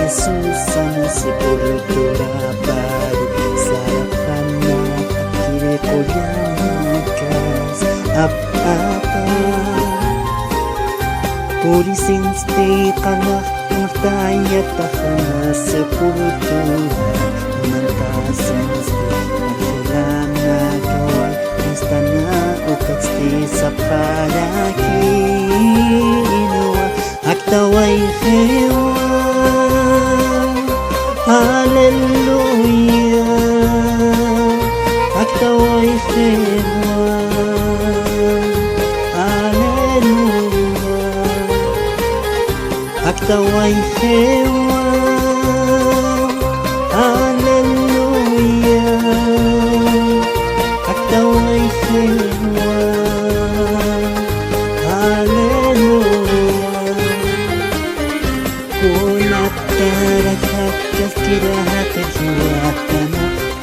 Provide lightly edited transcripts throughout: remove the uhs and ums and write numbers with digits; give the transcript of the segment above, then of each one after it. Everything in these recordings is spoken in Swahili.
Jesus sa sepultura baru sa harapan na akhirnya ko langkas apa-apa Polising stay kalah Matayat ako na sepultura Mantasan stay Pagkulang nagawa Basta na ukat stay sa palaginawa Aktaway hewa Hallelujah Aktaway hewa Aktaway hewa Hallelujah Aktaway hewa Hallelujah Kunat tarakat kirahat jiwatan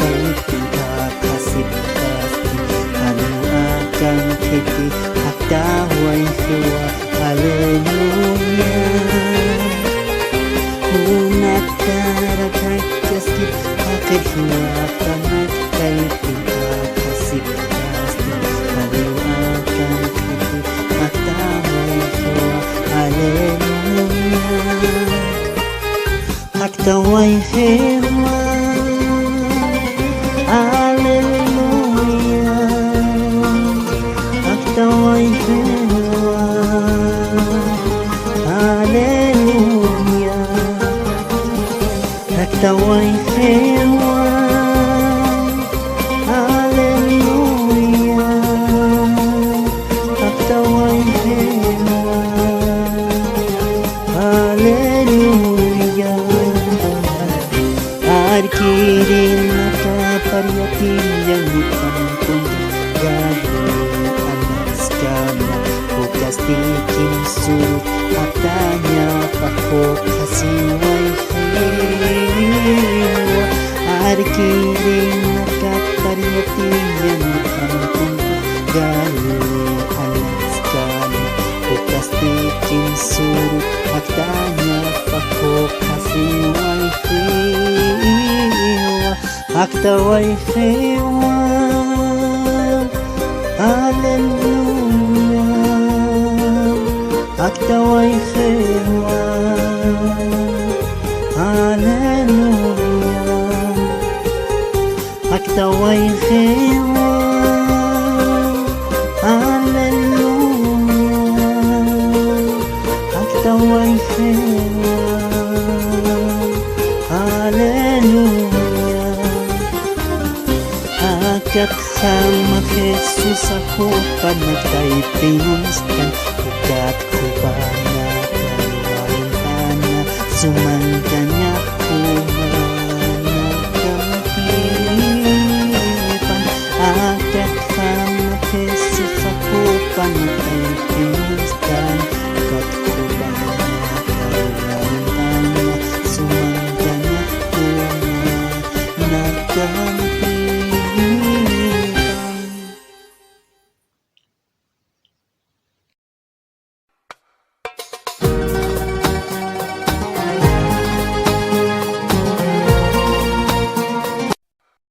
Pagpapakasip pasti Ano akan kiti Aktaway hewa Hallelujah Kunat tarakat kasti Akan hiwatan Pagpapakasip pasti Ano akan kiti Aktaway hewa Hallelujah Aktaway hewa Hallelujah Aktaway hewa Hallelujah Aktaway hewa Hallelujah Aktaway hewa Hallelujah Arkirin nakaparyatin yang ipantong gagawin anas kama bukas tikim surut atanya pako kasiway hewa Arkirin nakaparyatin yang ipantong gagawin anas kama bukas tikim surut atanya pako kasiway hewa Aktaway hewa Hallelujah Aktaway hewa Hallelujah Aktaway hewa Hallelujah Aktaway hewa Hallelujah Agad sama Jesus ako panagtay pinustan Ugat ko ba na kalawin na Sumanda niya kumanagkapipan Agad sama Jesus ako panagtay